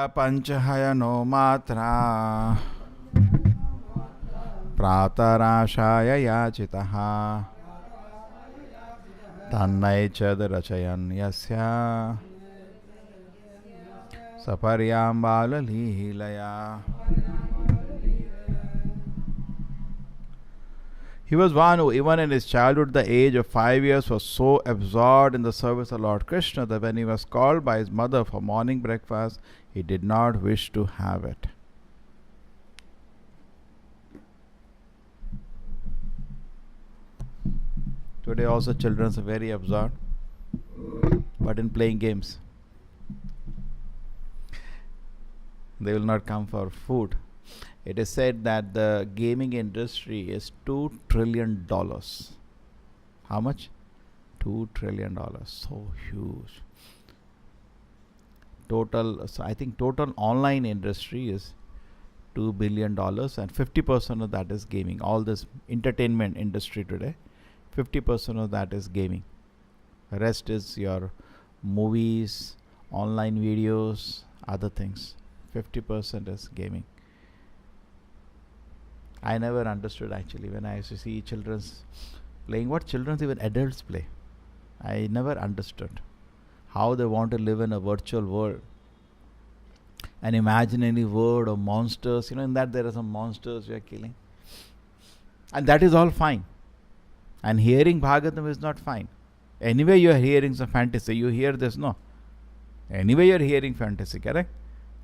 panchahayano matra pratarashaya yachitaha tannai chadarachayan yasya saparyambala lilaya. He was one who, even in his childhood, the age of 5 years, was so absorbed in the service of Lord Krishna that when he was called by his mother for morning breakfast, he did not wish to have it. Today also children are very absorbed, but in playing games. They will not come for food. It is said that the gaming industry is $2 trillion. How much? $2 trillion. So huge. I think total online industry is $2 billion, and 50% of that is gaming. All this entertainment industry today, 50% of that is gaming. The rest is your movies, online videos, other things. 50% is gaming. I never understood actually when I used to see children playing what children, even adults play. I never understood how they want to live in a virtual world, an imaginary world of monsters. In that there are some monsters you are killing. And that is all fine. And hearing Bhagavatam is not fine. Anyway you are hearing some fantasy. You hear this, no? Anyway you are hearing fantasy, correct?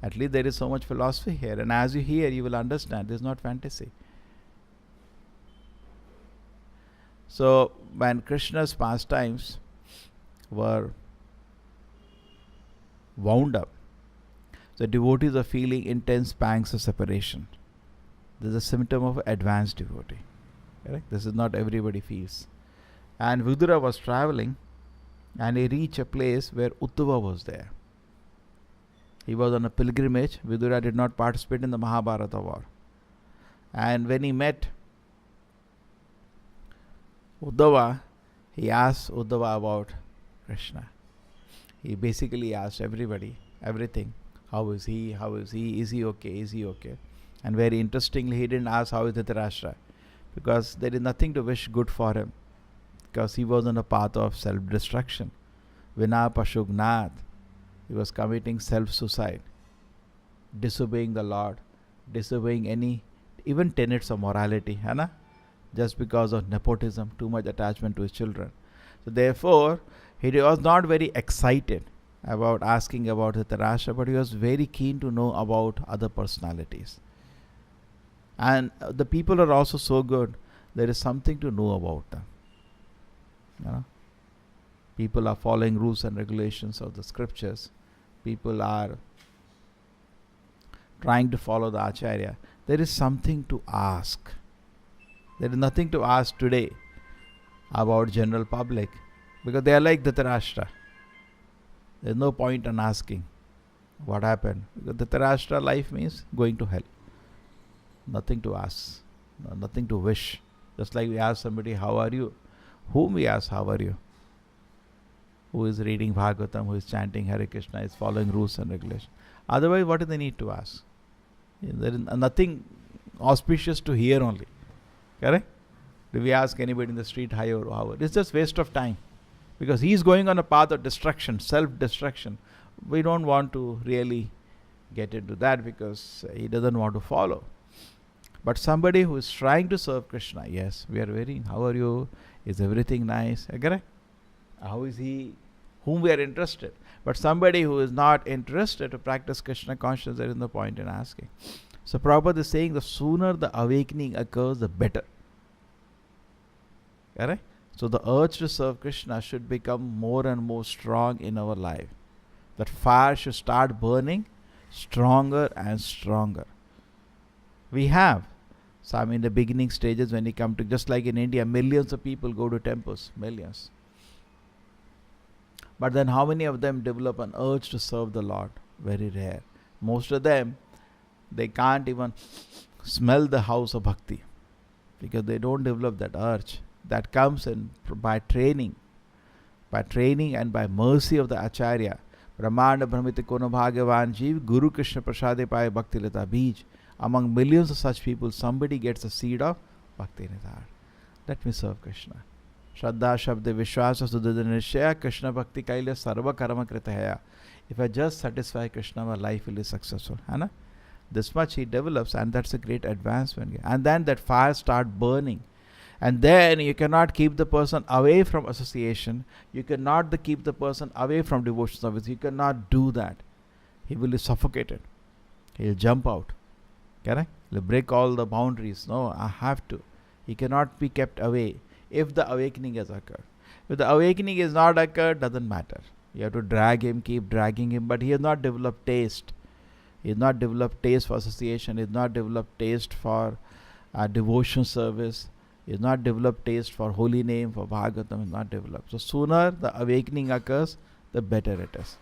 At least there is so much philosophy here. And as you hear, you will understand this is not fantasy. So when Krishna's pastimes were wound up, the devotees are feeling intense pangs of separation. This is a symptom of advanced devotee. Correct? This is not everybody feels. And Vidura was traveling and he reached a place where Uddhava was there. He was on a pilgrimage. Vidura did not participate in the Mahabharata war. And when he met Uddhava, he asked Uddhava about Krishna. He basically asked everybody, everything. How is he? How is he? Is he okay? Is he okay? And very interestingly, he didn't ask how is Dhritarashtra, because there is nothing to wish good for him, because he was on a path of self-destruction. Vina Pashugnath. He was committing self-suicide, disobeying the Lord, disobeying any, even tenets of morality, just because of nepotism, too much attachment to his children. So therefore, he was not very excited about asking about Dhritarashtra, but he was very keen to know about other personalities. And the people are also so good, there is something to know about them. People are following rules and regulations of the scriptures. People are trying to follow the Acharya. There is something to ask. There is nothing to ask today about general public, because they are like Dhritarashtra. There is no point in asking what happened, because Dhritarashtra life means going to hell. Nothing to ask, nothing to wish. Just like we ask somebody, how are you? Whom we ask, how are you? Who is reading Bhagavatam, who is chanting Hare Krishna, is following rules and regulations. Otherwise, what do they need to ask? There is nothing auspicious to hear only. Correct? Do we ask anybody in the street, hi or how? It's just waste of time. Because he is going on a path of destruction, self-destruction. We don't want to really get into that because he doesn't want to follow. But somebody who is trying to serve Krishna, yes, we are very, how are you? Is everything nice? Correct? How is he? Whom we are interested. But somebody who is not interested to practice Krishna consciousness, there is no point in asking. So Prabhupada is saying the sooner the awakening occurs, the better. Correct? So the urge to serve Krishna should become more and more strong in our life. That fire should start burning stronger and stronger. We have some in the beginning stages when you come to, just like in India, millions of people go to temples, millions. But then how many of them develop an urge to serve the Lord? Very rare. Most of them, they can't even smell the house of bhakti because they don't develop that urge. That comes in by training and by mercy of the Acharya. Brahmanda Brahmite Kono Bhagavan Jeev, Guru Krishna Prasade Paye Bhakti Lata Beej. Among millions of such people, somebody gets a seed of Bhakti Nidhar. Let me serve Krishna. Shraddha Shabde Vishwasa Sudhada Nishya Krishna Bhakti Kaila Sarva Karma Kritaya. If I just satisfy Krishna, my life will be successful. Anna? This much he develops, and that's a great advancement. And then that fire start burning. And then you cannot keep the person away from association. You cannot keep the person away from devotion service. You cannot do that. He will be suffocated. He'll jump out. Correct? He'll break all the boundaries. No, I have to. He cannot be kept away if the awakening has occurred. If the awakening is not occurred, doesn't matter. You have to drag him, keep dragging him, but he has not developed taste. He has not developed taste for association. He has not developed taste for devotion service. He has not developed taste for holy name, for Bhagavatam. He has not developed. So sooner the awakening occurs, the better it is.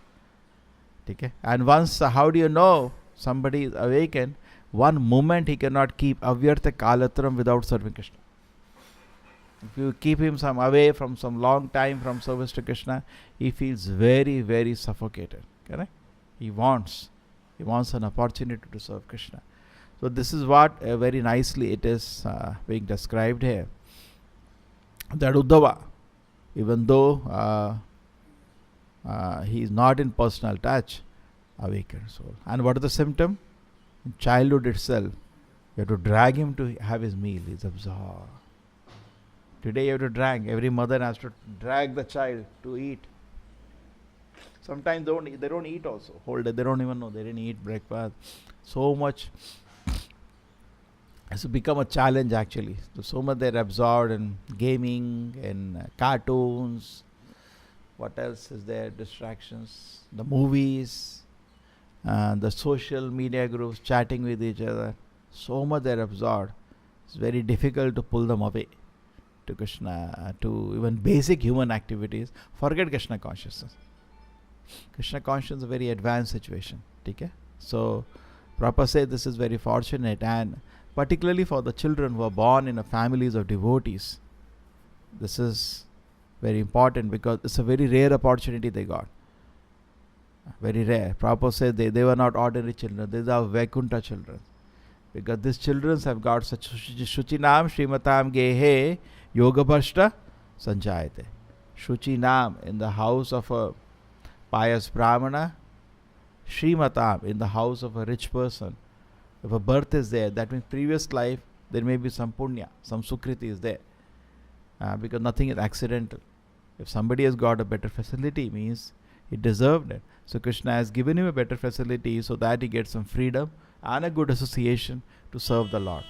Okay? And once, how do you know somebody is awakened? One moment he cannot keep avyartha kalatram without serving Krishna. If you keep him away from some long time from service to Krishna, he feels very, very suffocated. Correct? He wants an opportunity to serve Krishna. So this is what very nicely it is being described here. That Uddhava, even though he is not in personal touch, awakened soul. And what is the symptom? In childhood itself, you have to drag him to have his meal. He's absorbed. Today you have to drag. Every mother has to drag the child to eat. Sometimes they don't eat also. Whole day they don't even know they didn't eat breakfast. So much has become a challenge actually. So much they're absorbed in gaming and cartoons. What else is there? Distractions. The movies. The social media groups, chatting with each other. So much they're absorbed. It's very difficult to pull them away to Krishna, to even basic human activities. Forget Krishna consciousness. Krishna consciousness is a very advanced situation. Okay? So Prabhupada said this is very fortunate, and particularly for the children who are born in families of devotees. This is very important because it's a very rare opportunity they got. Very rare. Prabhupada said they were not ordinary children. These are Vaikuntha children. Because these children have got such Shuchinam Srimatam Gehe Yoga Bhashta Sanjayate. Shuchinam in the house of a pious Brahmana, Srimatam in the house of a rich person. If a birth is there, that means previous life there may be some punya, some sukriti is there. Because nothing is accidental. If somebody has got a better facility, means he deserved it. So Krishna has given him a better facility so that he gets some freedom and a good association to serve the Lord.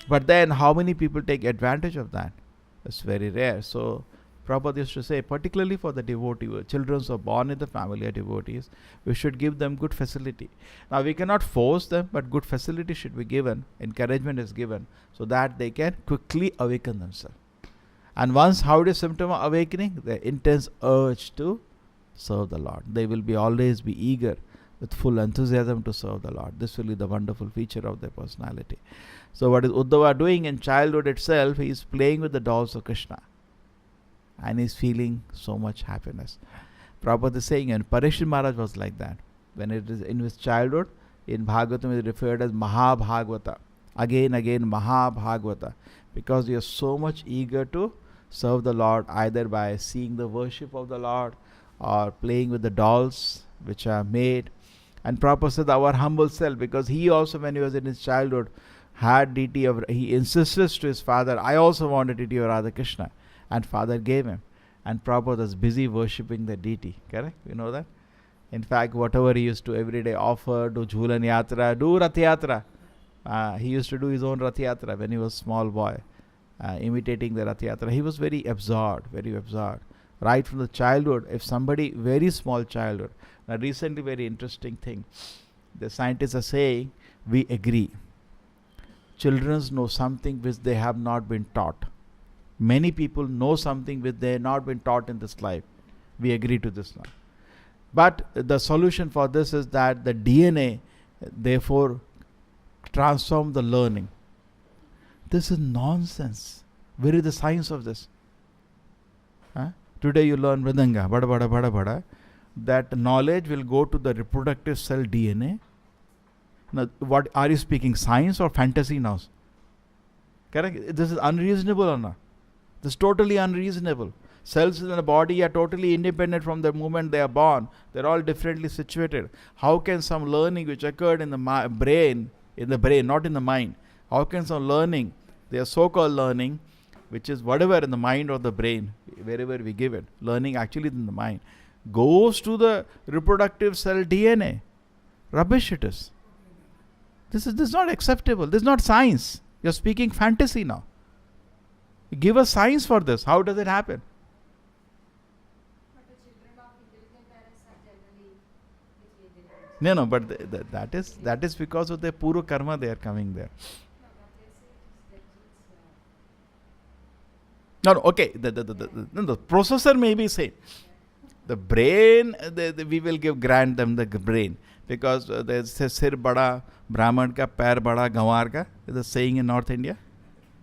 But then how many people take advantage of that? It's very rare. So Prabhupada used to say, particularly for the devotee, children who are born in the family of devotees, we should give them good facility. Now we cannot force them, but good facility should be given, encouragement is given, so that they can quickly awaken themselves. And once how is symptom of awakening? The intense urge to serve the Lord. They will be always be eager with full enthusiasm to serve the Lord. This will be the wonderful feature of their personality. So what is Uddhava doing in childhood itself? He is playing with the dolls of Krishna. And he is feeling so much happiness. Prabhupada is saying, and Parikshit Maharaj was like that. When it is in his childhood, in Bhagavatam it is referred as Mahabhagavata. Again, Mahabhagavata. Because he is so much eager to serve the Lord, either by seeing the worship of the Lord or playing with the dolls which are made. And Prabhupada said our humble self, because he also when he was in his childhood had deity of, he insisted to his father, I also want a deity of Radha Krishna, and father gave him. And Prabhupada was busy worshipping the deity, correct? You know that? In fact, whatever he used to every day offer, do Jhulan Yatra, do Rath Yatra. He used to do his own Rath Yatra when he was small boy, imitating the Rath Yatra. He was very absorbed. Right from the childhood, if somebody, very small childhood. Now recently, very interesting thing. The scientists are saying, we agree. Children know something which they have not been taught. Many people know something which they have not been taught in this life. We agree to this now. But the solution for this is that the DNA, therefore, transform the learning. This is nonsense. Where is the science of this? Today you learn Mridanga, bada bada bada bada. that knowledge will go to the reproductive cell DNA. Now, what are you speaking, science or fantasy now? Correct? This is unreasonable or not? This is totally unreasonable. Cells in the body are totally independent from the moment they are born. They're all differently situated. How can some learning which occurred in the brain, not in the mind, how can some learning, their so-called learning, which is whatever in the mind or the brain, wherever we give it, learning actually in the mind, goes to the reproductive cell DNA? Rubbish it is. This is not acceptable. This is not science. You're speaking fantasy now. Give us science for this. How does it happen? But the children of intelligent parents are generally No, but that is because of their puro karma they are coming there. no, but they say it is No, okay. The processor may be same. The brain, we will grant them the brain. Because there's a sir bada, Brahman ka pair bada, gawar ka. There's a saying in North India.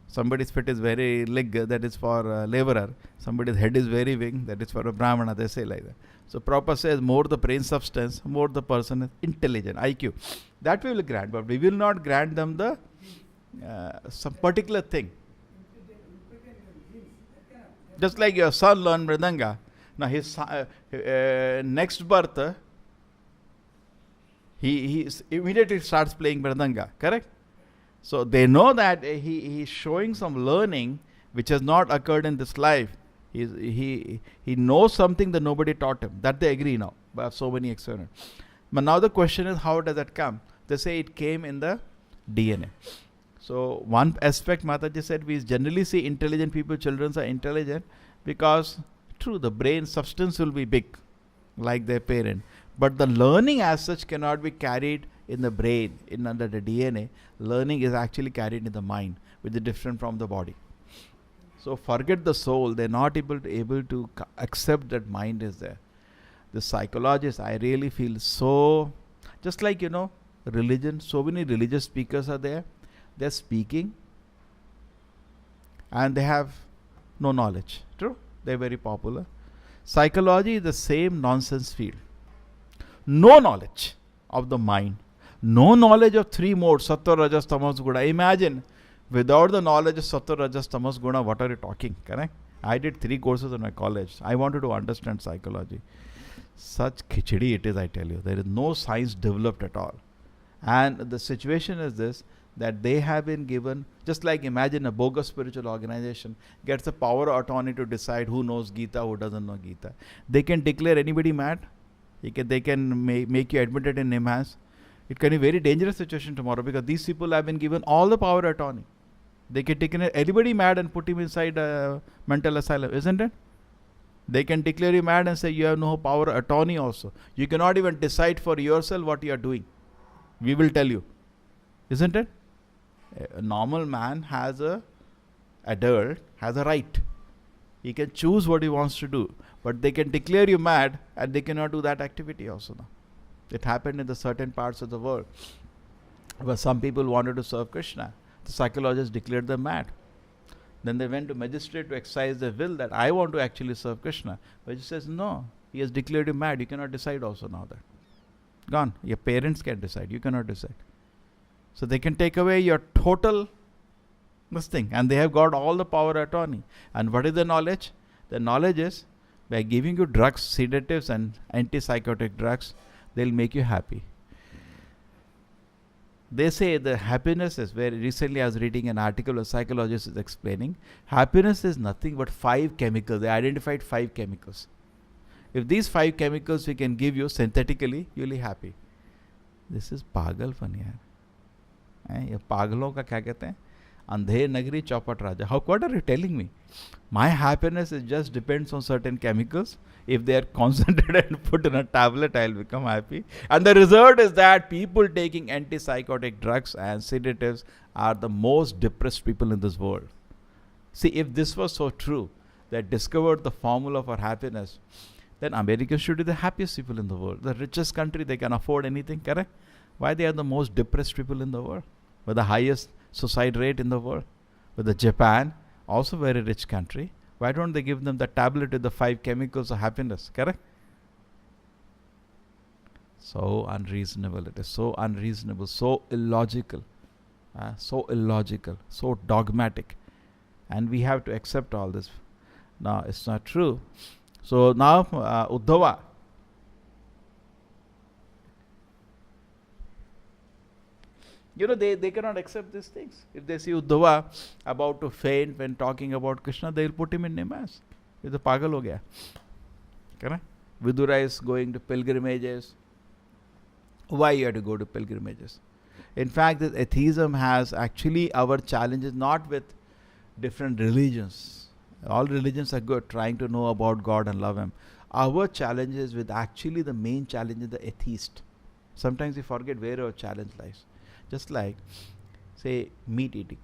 Somebody's foot is very leg, that is for a laborer. Somebody's head is very big, that is for a Brahmana. They say like that. So Prabhupada says more the brain substance, more the person is intelligent, IQ. That we will grant, but we will not grant them the some particular thing. Just like your son learned Mridanga. Now his next birth, he immediately starts playing Mridanga, correct? So they know that he is showing some learning which has not occurred in this life. He knows something that nobody taught him. That they agree now by so many experiments. But now the question is, how does that come? They say it came in the DNA. So one aspect Mataji said, we generally see intelligent people, children are intelligent because true, the brain substance will be big like their parent. But the learning as such cannot be carried in the brain, under the DNA. Learning is actually carried in the mind, which is different from the body. So forget the soul. They're not able to accept that mind is there. The psychologists, I really feel so, just like, religion, so many religious speakers are there. They're speaking and they have no knowledge. True? They're very popular. Psychology is the same nonsense field. No knowledge of the mind. No knowledge of three modes, Sattva, Rajas, Tamas, Guna. Imagine, without the knowledge of Sattva, Rajas, Tamas, Guna, what are you talking? Correct? I did 3 courses in my college. I wanted to understand psychology. Such khichdi it is, I tell you. There is no science developed at all. And the situation is this, that they have been given, just like imagine a bogus spiritual organization gets the power or attorney to decide who knows Gita, who doesn't know Gita. They can declare anybody mad. They can make you admitted in NIMHAS. It can be a very dangerous situation tomorrow because these people have been given all the power attorney. They can take anybody mad and put him inside a mental asylum, isn't it? They can declare you mad and say you have no power attorney also. You cannot even decide for yourself what you are doing. We will tell you. Isn't it? A normal man adult has a right. He can choose what he wants to do. But they can declare you mad and they cannot do that activity also now. It happened in the certain parts of the world where some people wanted to serve Krishna. The psychologists declared them mad. Then they went to magistrate to exercise their will that I want to actually serve Krishna. But he says, no, he has declared you mad. You cannot decide also now that. Gone. Your parents can decide. You cannot decide. So they can take away your total this thing. And they have got all the power attorney. And what is the knowledge? The knowledge is by giving you drugs, sedatives and antipsychotic drugs, they'll make you happy. They say the happiness is where recently I was reading an article a psychologist is explaining. Happiness is nothing but 5 chemicals. They identified 5 chemicals. If these 5 chemicals we can give you synthetically, you'll be happy. This is pagalpan yaar. ये पागलों का क्या कहते हैं? अंधेर नगरी चौपट राजा. What are you telling me? My happiness is just depends on certain chemicals. If they are concentrated and put in a tablet, I'll become happy. And the result is that people taking antipsychotic drugs and sedatives are the most depressed people in this world. See, if this was so true, that discovered the formula for happiness, then Americans should be the happiest people in the world. The richest country, they can afford anything, correct? Why they are the most depressed people in the world? With the highest suicide rate in the world. With the Japan, also very rich country. Why don't they give them the tablet with the 5 chemicals of happiness, correct? So unreasonable. It is so unreasonable, so illogical, so dogmatic. And we have to accept all this. No, it's not true. So now Uddhava. They cannot accept these things. If they see Uddhava about to faint when talking about Krishna, they will put him in Nimas. He's a pagal ho gaya. Correct? Vidura is going to pilgrimages. Why you have to go to pilgrimages? In fact, this atheism has actually our challenges not with different religions. All religions are good, trying to know about God and love Him. Our challenge is with actually the main challenge is the atheist. Sometimes we forget where our challenge lies. Just like, say, meat eating.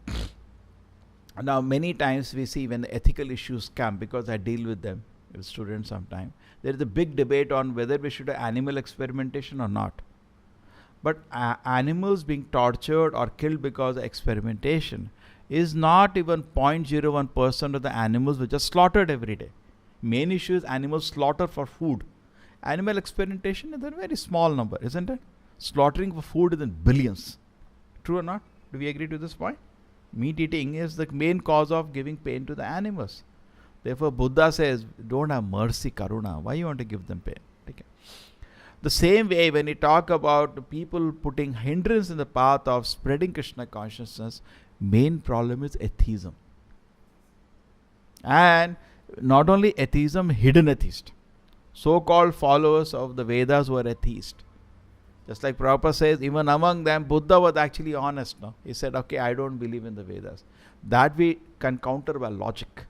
Now, many times we see when the ethical issues come, because I deal with them, with students sometimes, there is a big debate on whether we should have animal experimentation or not. But animals being tortured or killed because of experimentation is not even 0.01% of the animals which are slaughtered every day. Main issue is animals slaughter for food. Animal experimentation is a very small number, isn't it? Slaughtering for food is in billions. True or not? Do we agree to this point? Meat eating is the main cause of giving pain to the animals. Therefore, Buddha says, don't have mercy, karuna. Why you want to give them pain? Okay. The same way, when you talk about people putting hindrance in the path of spreading Krishna consciousness, main problem is atheism. And not only atheism, hidden atheist. So-called followers of the Vedas were atheist. Just like Prabhupada says, even among them, Buddha was actually honest. No? He said, okay, I don't believe in the Vedas. That we can counter by logic.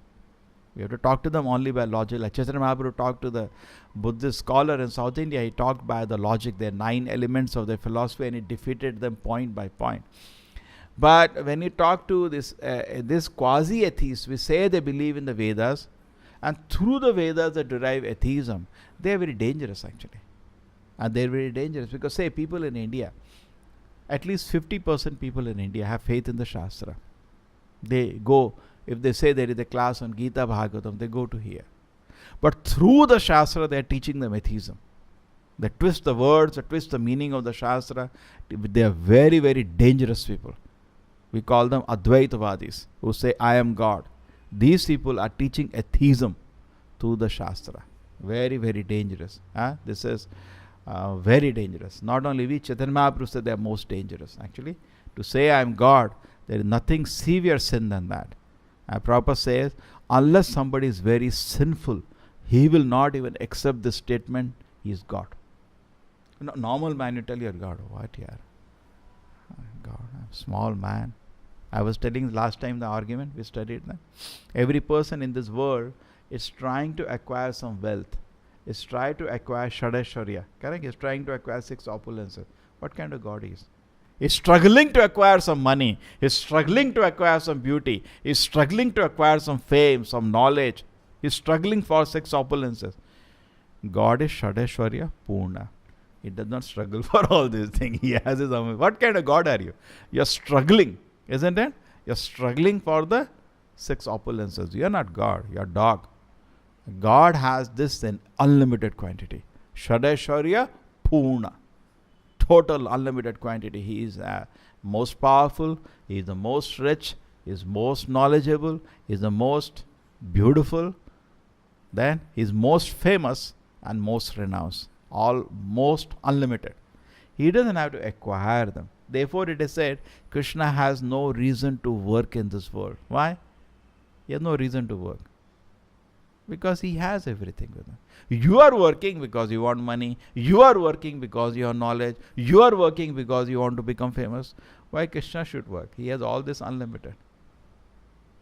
We have to talk to them only by logic. Like Chaitanya Mahaprabhu talked to the Buddhist scholar in South India, he talked by the logic, their 9 elements of their philosophy, and he defeated them point by point. But when you talk to this quasi-atheists, we say they believe in the Vedas, and through the Vedas they derive atheism. They are very dangerous actually. And they are very dangerous because, say, people in India, at least 50% people in India have faith in the Shastra. They go, if they say there is a class on Gita Bhagavatam, they go to hear. But through the Shastra, they are teaching them atheism. They twist the words, they twist the meaning of the Shastra. They are very, very dangerous people. We call them Advaitavadis, who say, I am God. These people are teaching atheism through the Shastra. Very, very dangerous. This is very dangerous. Not only we, Chaitanya Mahaprabhu said they are most dangerous. Actually, to say I am God, there is nothing severe sin than that. Prabhupada says, unless somebody is very sinful, he will not even accept this statement, he is God. Normal man, you tell you are God. What here? God, I'm a small man. I was telling last time the argument, we studied that. Every person in this world is trying to acquire some wealth. Is trying to acquire Shadashwarya. Correct? Is trying to acquire 6 opulences. What kind of God he is? He's struggling to acquire some money. He's struggling to acquire some beauty. He's struggling to acquire some fame, some knowledge. He's struggling for 6 opulences. God is Shadashwarya Purna. He does not struggle for all these things. He has his own. What kind of God are you? You're struggling, isn't it? You're struggling for the 6 opulences. You're not God. You're dog. God has this in unlimited quantity. Shadashwarya Purna. Total unlimited quantity. He is most powerful. He is the most rich. He is most knowledgeable. He is the most beautiful. Then he is most famous and most renounced. All most unlimited. He doesn't have to acquire them. Therefore it is said, Krishna has no reason to work in this world. Why? He has no reason to work. Because he has everything with him. You are working because you want money. You are working because you have knowledge. You are working because you want to become famous. Why Krishna should work? He has all this unlimited.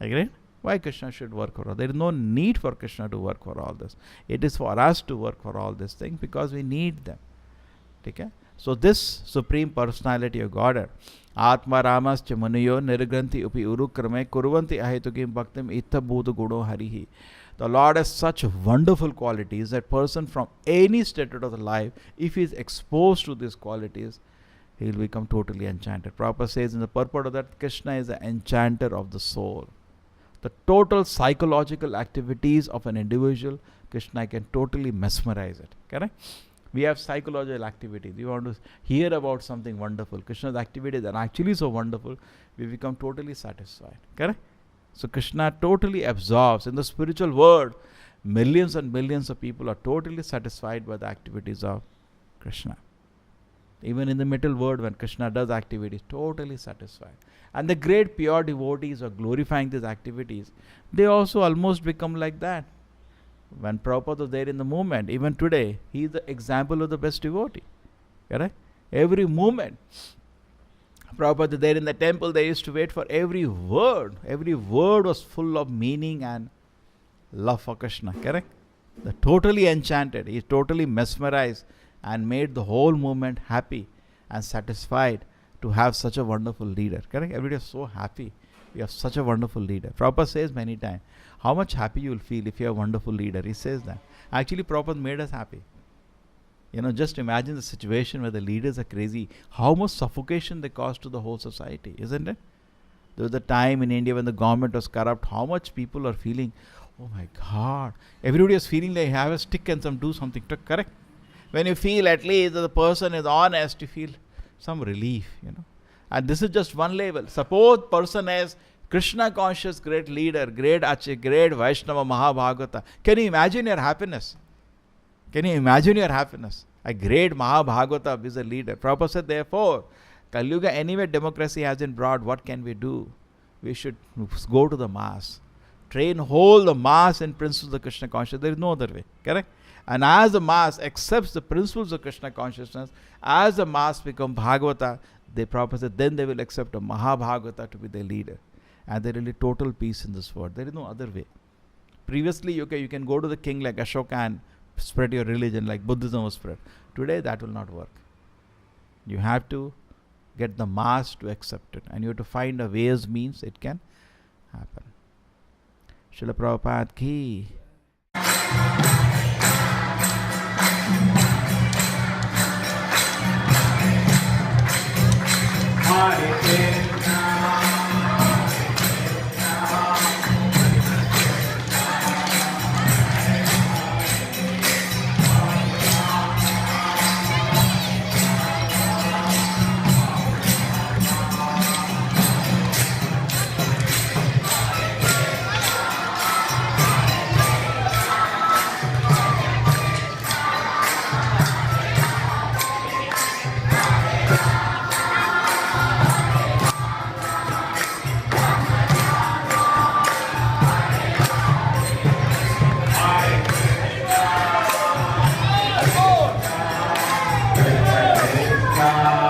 Agree? Why Krishna should work for all? There is no need for Krishna to work for all this. It is for us to work for all these things because we need them. Okay? So this Supreme Personality of Godhead, Atma Ramascha Munayo Nirgranti Upi Urukrame Kurvanti Ahitukim Bhaktim Itta Bhuta Gudo Harihi. The Lord has such wonderful qualities that person from any status of the life, if he is exposed to these qualities, he will become totally enchanted. Prabhupada says in the purport of that, Krishna is the enchanter of the soul. The total psychological activities of an individual, Krishna can totally mesmerize it. Correct? We have psychological activities. We want to hear about something wonderful. Krishna's activities are actually so wonderful, we become totally satisfied. Correct? So Krishna totally absorbs. In the spiritual world, millions and millions of people are totally satisfied by the activities of Krishna. Even in the middle world, when Krishna does activities, totally satisfied. And the great pure devotees are glorifying these activities. They also almost become like that. When Prabhupada was there in the movement, even today, he is the example of the best devotee. Correct? Every movement. Prabhupada there in the temple, they used to wait for every word. Every word was full of meaning and love for Krishna. Correct? They're totally enchanted. He totally mesmerized and made the whole movement happy and satisfied to have such a wonderful leader. Correct? Everybody is so happy. We have such a wonderful leader. Prabhupada says many times, how much happy you will feel if you have a wonderful leader. He says that. Actually, Prabhupada made us happy. Just imagine the situation where the leaders are crazy. How much suffocation they cause to the whole society, isn't it? There was a time in India when the government was corrupt. How much people are feeling, oh my God. Everybody is feeling they have a stick and do something. Correct? When you feel at least that the person is honest, you feel some relief, And this is just one level. Suppose person is Krishna conscious, great leader, great Acharya, great Vaishnava, Mahabhagavata. Can you imagine your happiness? Can you imagine your happiness? A great Mahabhagavata is a leader. Prabhupada said, therefore, Kali Yuga, anyway democracy has been brought, what can we do? We should go to the mass. Train whole the mass in principles of Krishna consciousness. There is no other way. Correct? And as the mass accepts the principles of Krishna consciousness, as the mass become Bhagavata, they Prabhupada said, then they will accept a Mahabhagavata to be their leader. And there will be total peace in this world. There is no other way. Previously, you can go to the king like Ashoka and spread your religion like Buddhism was spread. Today, that will not work. You have to get the mass to accept it. And you have to find a ways, means it can happen. Srila Prabhupada ki. Hare Krishna. Krishna